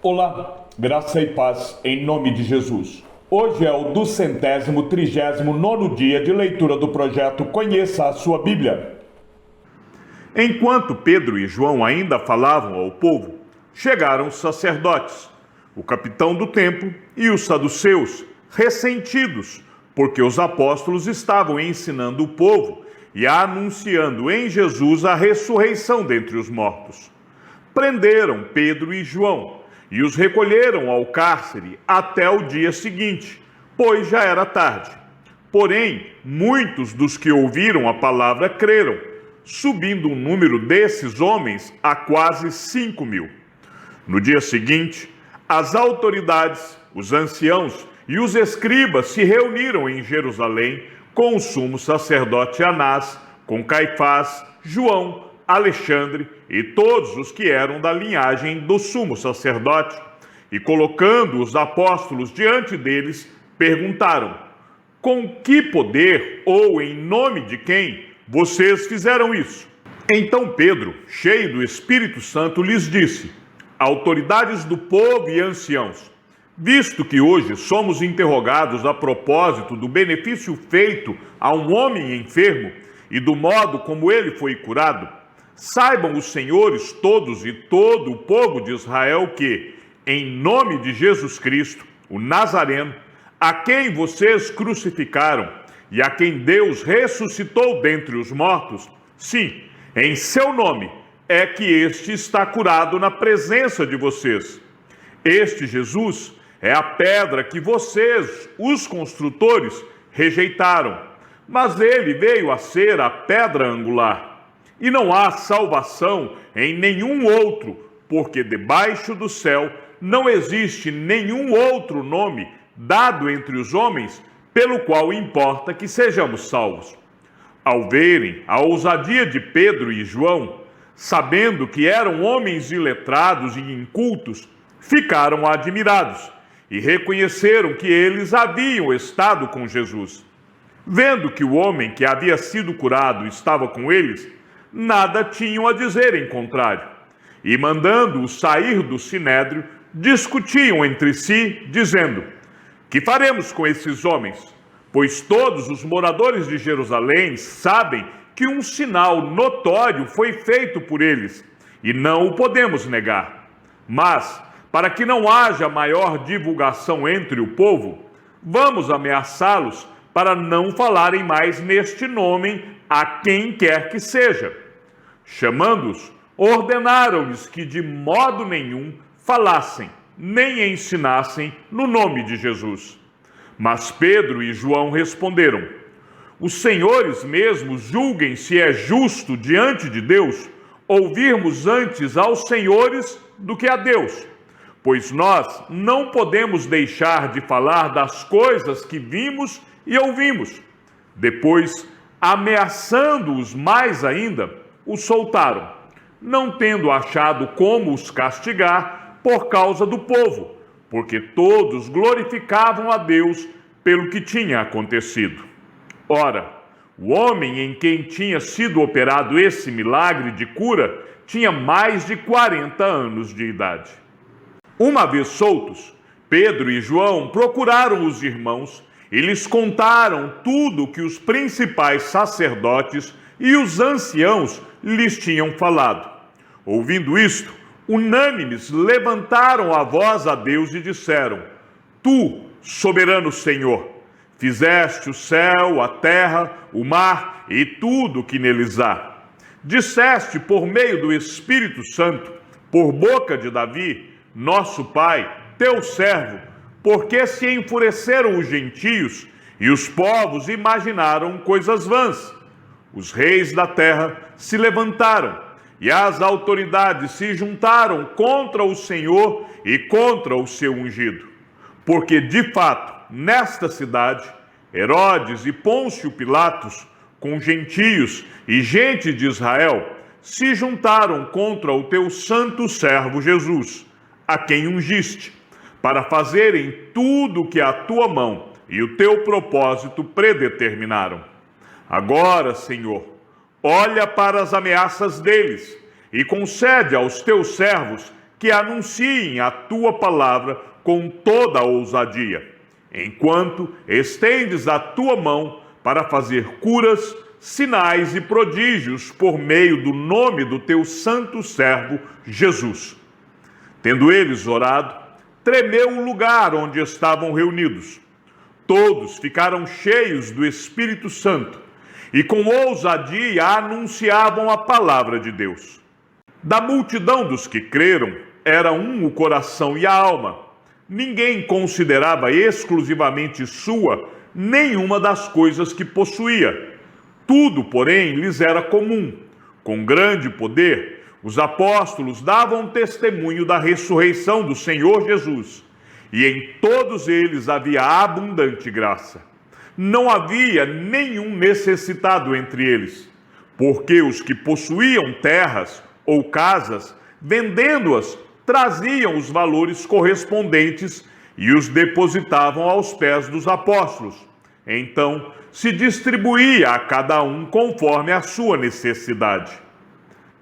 Olá, graça e paz em nome de Jesus. Hoje é o 239º dia de leitura do projeto Conheça a Sua Bíblia. Enquanto Pedro e João ainda falavam ao povo, chegaram os sacerdotes, o capitão do templo e os saduceus, ressentidos, porque os apóstolos estavam ensinando o povo e anunciando em Jesus a ressurreição dentre os mortos. Prenderam Pedro e João e os recolheram ao cárcere até o dia seguinte, pois já era tarde. Porém, muitos dos que ouviram a palavra creram, subindo o número desses homens a quase 5.000. No dia seguinte, as autoridades, os anciãos e os escribas se reuniram em Jerusalém com o sumo sacerdote Anás, com Caifás, João, Alexandre e todos os que eram da linhagem do sumo sacerdote, e colocando os apóstolos diante deles, perguntaram: com que poder ou em nome de quem vocês fizeram isso? Então Pedro, cheio do Espírito Santo, lhes disse: autoridades do povo e anciãos, visto que hoje somos interrogados a propósito do benefício feito a um homem enfermo e do modo como ele foi curado, saibam os senhores todos e todo o povo de Israel que, em nome de Jesus Cristo, o Nazareno, a quem vocês crucificaram e a quem Deus ressuscitou dentre os mortos, sim, em seu nome é que este está curado na presença de vocês. Este Jesus é a pedra que vocês, os construtores, rejeitaram, mas ele veio a ser a pedra angular. E não há salvação em nenhum outro, porque debaixo do céu não existe nenhum outro nome dado entre os homens pelo qual importa que sejamos salvos. Ao verem a ousadia de Pedro e João, sabendo que eram homens iletrados e incultos, ficaram admirados e reconheceram que eles haviam estado com Jesus. Vendo que o homem que havia sido curado estava com eles, nada tinham a dizer em contrário. E mandando-os sair do sinédrio, discutiam entre si, dizendo: que faremos com esses homens? Pois todos os moradores de Jerusalém sabem que um sinal notório foi feito por eles, e não o podemos negar. Mas, para que não haja maior divulgação entre o povo, vamos ameaçá-los para não falarem mais neste nome a quem quer que seja. Chamando-os, ordenaram-lhes que de modo nenhum falassem, nem ensinassem no nome de Jesus. Mas Pedro e João responderam: os senhores mesmos julguem se é justo diante de Deus ouvirmos antes aos senhores do que a Deus, pois nós não podemos deixar de falar das coisas que vimos e ouvimos. Depois, ameaçando-os mais ainda, os soltaram, não tendo achado como os castigar por causa do povo, porque todos glorificavam a Deus pelo que tinha acontecido. Ora, o homem em quem tinha sido operado esse milagre de cura tinha mais de 40 anos de idade. Uma vez soltos, Pedro e João procuraram os irmãos e lhes contaram tudo o que os principais sacerdotes e os anciãos lhes tinham falado. Ouvindo isto, unânimes levantaram a voz a Deus e disseram: tu, soberano Senhor, fizeste o céu, a terra, o mar e tudo o que neles há. Disseste por meio do Espírito Santo, por boca de Davi, nosso pai, teu servo, porque se enfureceram os gentios e os povos imaginaram coisas vãs. Os reis da terra se levantaram e as autoridades se juntaram contra o Senhor e contra o seu ungido. Porque, de fato, nesta cidade, Herodes e Pôncio Pilatos, com gentios e gente de Israel, se juntaram contra o teu santo servo Jesus, a quem ungiste, para fazerem tudo o que a tua mão e o teu propósito predeterminaram. Agora, Senhor, olha para as ameaças deles e concede aos teus servos que anunciem a tua palavra com toda a ousadia, enquanto estendes a tua mão para fazer curas, sinais e prodígios por meio do nome do teu santo servo Jesus. Tendo eles orado, tremeu o lugar onde estavam reunidos. Todos ficaram cheios do Espírito Santo e com ousadia anunciavam a palavra de Deus. Da multidão dos que creram, era um o coração e a alma. Ninguém considerava exclusivamente sua nenhuma das coisas que possuía. Tudo, porém, lhes era comum. Com grande poder, os apóstolos davam testemunho da ressurreição do Senhor Jesus, e em todos eles havia abundante graça. Não havia nenhum necessitado entre eles, porque os que possuíam terras ou casas, vendendo-as, traziam os valores correspondentes e os depositavam aos pés dos apóstolos. Então se distribuía a cada um conforme a sua necessidade.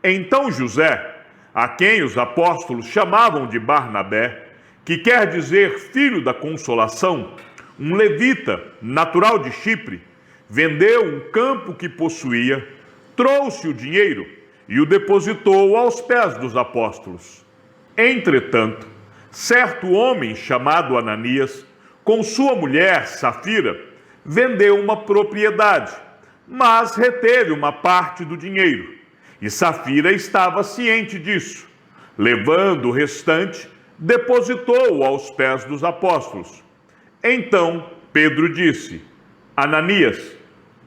Então José, a quem os apóstolos chamavam de Barnabé, que quer dizer filho da consolação, um levita, natural de Chipre, vendeu um campo que possuía, trouxe o dinheiro e o depositou aos pés dos apóstolos. Entretanto, certo homem chamado Ananias, com sua mulher Safira, vendeu uma propriedade, mas reteve uma parte do dinheiro, e Safira estava ciente disso. Levando o restante, depositou-o aos pés dos apóstolos. Então Pedro disse: Ananias,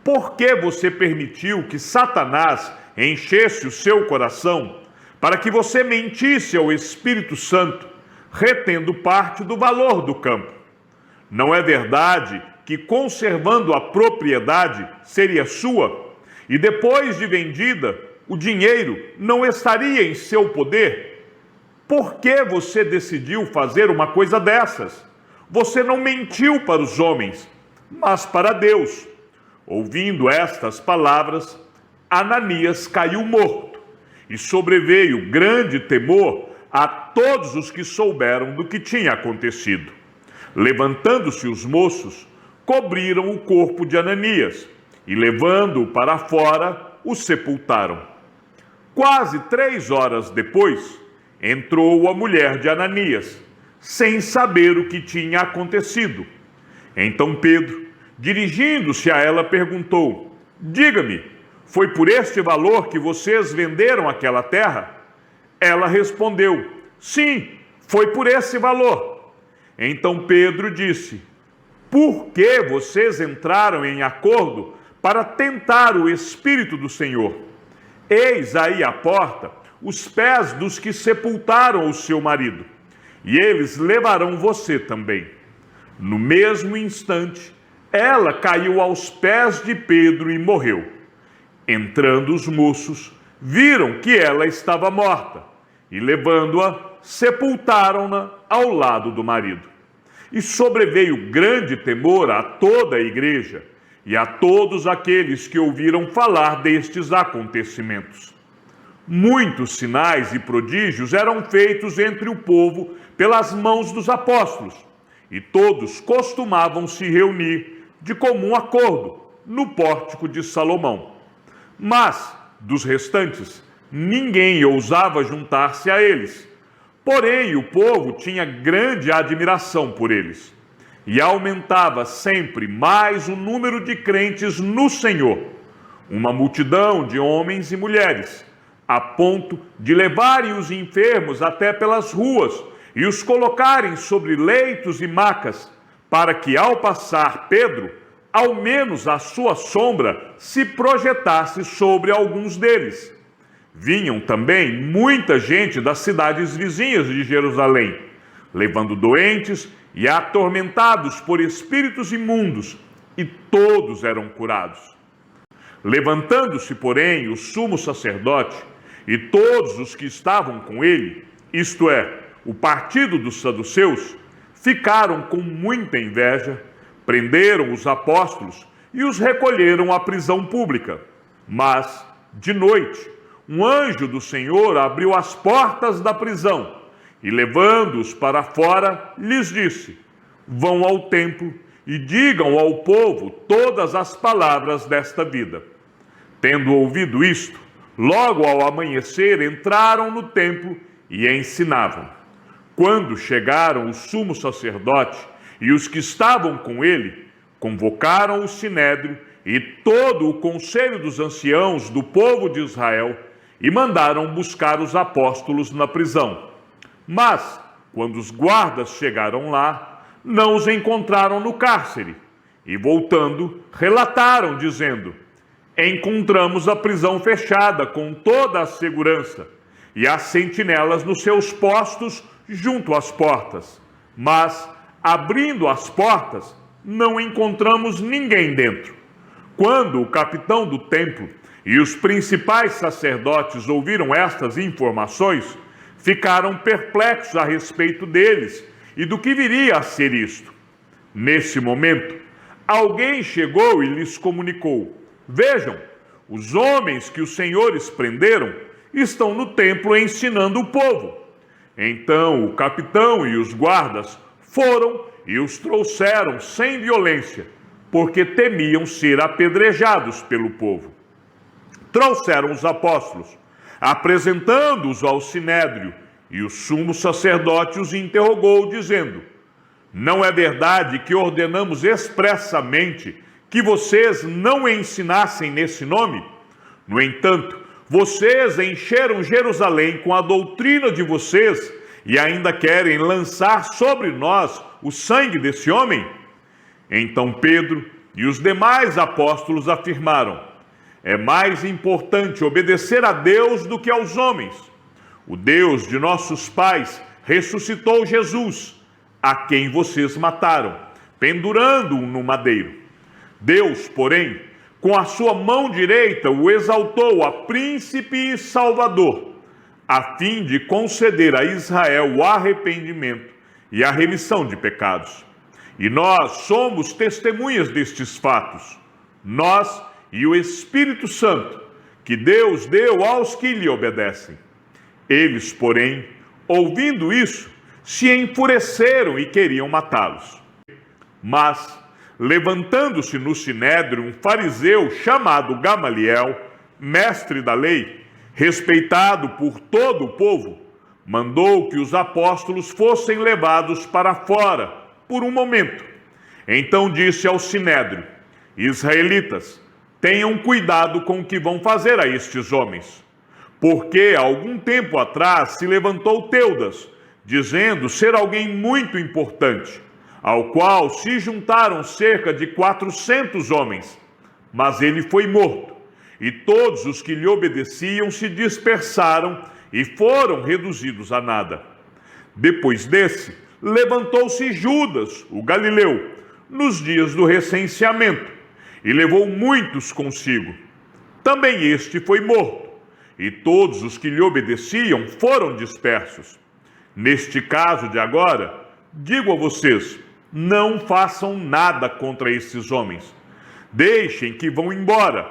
por que você permitiu que Satanás enchesse o seu coração para que você mentisse ao Espírito Santo, retendo parte do valor do campo? Não é verdade que, conservando a propriedade, seria sua, e depois de vendida, o dinheiro não estaria em seu poder? Por que você decidiu fazer uma coisa dessas? Você não mentiu para os homens, mas para Deus. Ouvindo estas palavras, Ananias caiu morto, e sobreveio grande temor a todos os que souberam do que tinha acontecido. Levantando-se os moços, cobriram o corpo de Ananias, e levando-o para fora, o sepultaram. Quase 3 horas depois, entrou a mulher de Ananias, sem saber o que tinha acontecido. Então Pedro, dirigindo-se a ela, perguntou: Diga-me, foi por este valor que vocês venderam aquela terra? Ela respondeu: Sim, foi por esse valor. Então Pedro disse: Por que vocês entraram em acordo para tentar o Espírito do Senhor? Eis aí à porta os pés dos que sepultaram o seu marido, e eles levarão você também. No mesmo instante, ela caiu aos pés de Pedro e morreu. Entrando os moços, viram que ela estava morta, e levando-a, sepultaram-na ao lado do marido. E sobreveio grande temor a toda a igreja e a todos aqueles que ouviram falar destes acontecimentos. Muitos sinais e prodígios eram feitos entre o povo pelas mãos dos apóstolos, e todos costumavam se reunir de comum acordo no pórtico de Salomão. Mas, dos restantes, ninguém ousava juntar-se a eles. Porém, o povo tinha grande admiração por eles, e aumentava sempre mais o número de crentes no Senhor, uma multidão de homens e mulheres, a ponto de levarem os enfermos até pelas ruas e os colocarem sobre leitos e macas, para que, ao passar Pedro, ao menos a sua sombra se projetasse sobre alguns deles. Vinham também muita gente das cidades vizinhas de Jerusalém, levando doentes e atormentados por espíritos imundos, e todos eram curados. Levantando-se, porém, o sumo sacerdote e todos os que estavam com ele, isto é, o partido dos saduceus, ficaram com muita inveja, prenderam os apóstolos e os recolheram à prisão pública. Mas, de noite, um anjo do Senhor abriu as portas da prisão, e levando-os para fora, lhes disse: vão ao templo e digam ao povo todas as palavras desta vida. Tendo ouvido isto, logo ao amanhecer entraram no templo e ensinavam. Quando chegaram o sumo sacerdote e os que estavam com ele, convocaram o sinédrio e todo o conselho dos anciãos do povo de Israel e mandaram buscar os apóstolos na prisão. Mas, quando os guardas chegaram lá, não os encontraram no cárcere. E, voltando, relataram, dizendo: encontramos a prisão fechada com toda a segurança e as sentinelas nos seus postos junto às portas. Mas, abrindo as portas, não encontramos ninguém dentro. Quando o capitão do templo e os principais sacerdotes ouviram estas informações, ficaram perplexos a respeito deles e do que viria a ser isto. Nesse momento, alguém chegou e lhes comunicou: vejam, os homens que os senhores prenderam estão no templo ensinando o povo. Então o capitão e os guardas foram e os trouxeram sem violência, porque temiam ser apedrejados pelo povo. Trouxeram os apóstolos, apresentando-os ao sinédrio, e o sumo sacerdote os interrogou, dizendo: não é verdade que ordenamos expressamente que vocês não ensinassem nesse nome? No entanto, vocês encheram Jerusalém com a doutrina de vocês e ainda querem lançar sobre nós o sangue desse homem? Então Pedro e os demais apóstolos afirmaram: é mais importante obedecer a Deus do que aos homens. O Deus de nossos pais ressuscitou Jesus, a quem vocês mataram, pendurando-o no madeiro. Deus, porém, com a sua mão direita o exaltou a príncipe e salvador, a fim de conceder a Israel o arrependimento e a remissão de pecados. E nós somos testemunhas destes fatos, nós e o Espírito Santo, que Deus deu aos que lhe obedecem. Eles, porém, ouvindo isso, se enfureceram e queriam matá-los. Mas, levantando-se no sinédrio um fariseu chamado Gamaliel, mestre da lei, respeitado por todo o povo, mandou que os apóstolos fossem levados para fora por um momento. Então disse ao sinédrio: israelitas, tenham cuidado com o que vão fazer a estes homens, porque algum tempo atrás se levantou Teudas, dizendo ser alguém muito importante, ao qual se juntaram cerca de 400 homens, mas ele foi morto, e todos os que lhe obedeciam se dispersaram e foram reduzidos a nada. Depois desse, levantou-se Judas, o galileu, nos dias do recenseamento, e levou muitos consigo. Também este foi morto, e todos os que lhe obedeciam foram dispersos. Neste caso de agora, digo a vocês, não façam nada contra esses homens. Deixem que vão embora,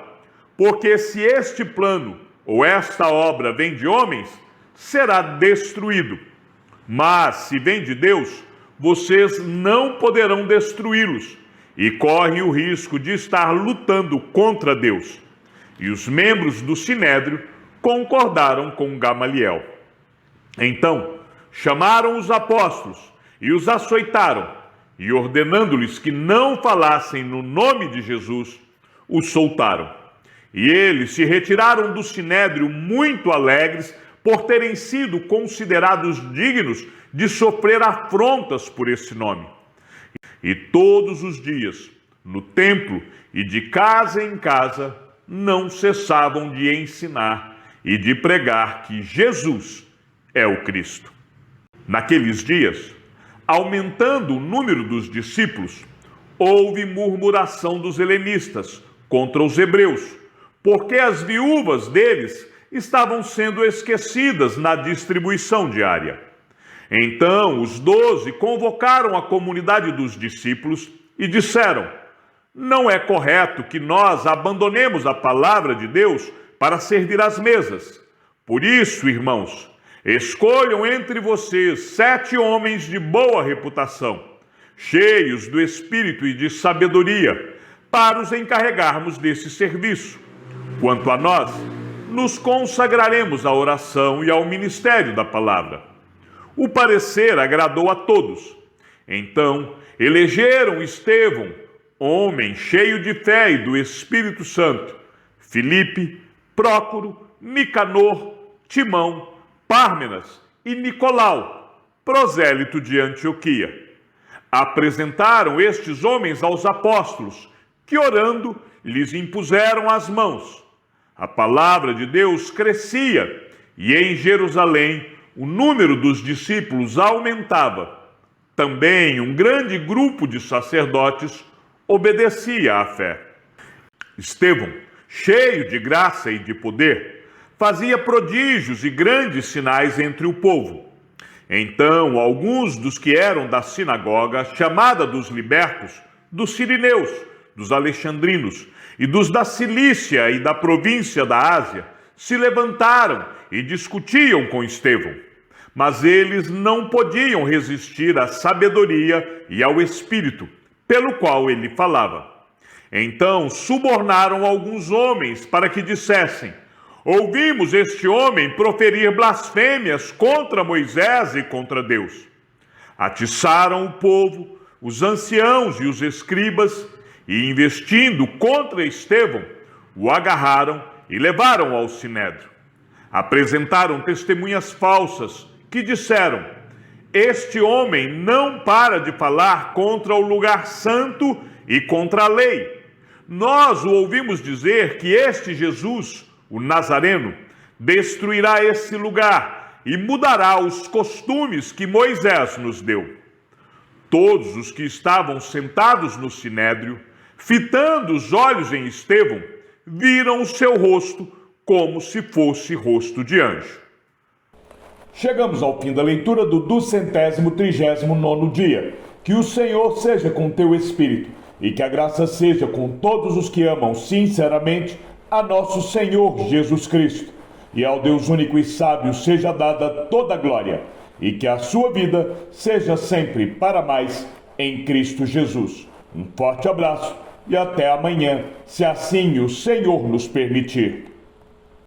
porque se este plano ou esta obra vem de homens, será destruído. Mas se vem de Deus, vocês não poderão destruí-los, e correm o risco de estar lutando contra Deus. E os membros do sinédrio concordaram com Gamaliel. Então chamaram os apóstolos e os açoitaram, e ordenando-lhes que não falassem no nome de Jesus, os soltaram. E eles se retiraram do sinédrio muito alegres por terem sido considerados dignos de sofrer afrontas por esse nome. E todos os dias, no templo e de casa em casa, não cessavam de ensinar e de pregar que Jesus é o Cristo. Naqueles dias, aumentando o número dos discípulos, houve murmuração dos helenistas contra os hebreus, porque as viúvas deles estavam sendo esquecidas na distribuição diária. Então os 12 convocaram a comunidade dos discípulos e disseram: não é correto que nós abandonemos a palavra de Deus para servir às mesas. Por isso, irmãos, Escolham entre vocês 7 homens de boa reputação, cheios do espírito e de sabedoria, para os encarregarmos desse serviço. Quanto a nós, nos consagraremos à oração e ao ministério da palavra. O parecer agradou a todos. Então, elegeram Estevão, homem cheio de fé e do Espírito Santo, Filipe, Prócoro, Nicanor, Timão, Pármenas e Nicolau, prosélito de Antioquia. Apresentaram estes homens aos apóstolos, que orando lhes impuseram as mãos. A palavra de Deus crescia e em Jerusalém o número dos discípulos aumentava. Também um grande grupo de sacerdotes obedecia à fé. Estevão, cheio de graça e de poder, fazia prodígios e grandes sinais entre o povo. Então, alguns dos que eram da sinagoga, chamada dos libertos, dos sirineus, dos alexandrinos e dos da Cilícia e da província da Ásia, se levantaram e discutiam com Estevão. Mas eles não podiam resistir à sabedoria e ao espírito, pelo qual ele falava. Então subornaram alguns homens para que dissessem: ouvimos este homem proferir blasfêmias contra Moisés e contra Deus. Atiçaram o povo, os anciãos e os escribas, e investindo contra Estevão, o agarraram e levaram ao sinédrio. Apresentaram testemunhas falsas que disseram: este homem não para de falar contra o lugar santo e contra a lei. Nós o ouvimos dizer que este Jesus, o Nazareno, destruirá esse lugar e mudará os costumes que Moisés nos deu. Todos os que estavam sentados no sinédrio, fitando os olhos em Estevão, viram o seu rosto como se fosse rosto de anjo. Chegamos ao fim da leitura do 239º dia. Que o Senhor seja com teu espírito e que a graça seja com todos os que amam sinceramente a nosso Senhor Jesus Cristo. E ao Deus único e sábio seja dada toda a glória, e que a sua vida seja sempre para mais em Cristo Jesus. Um forte abraço e até amanhã, se assim o Senhor nos permitir.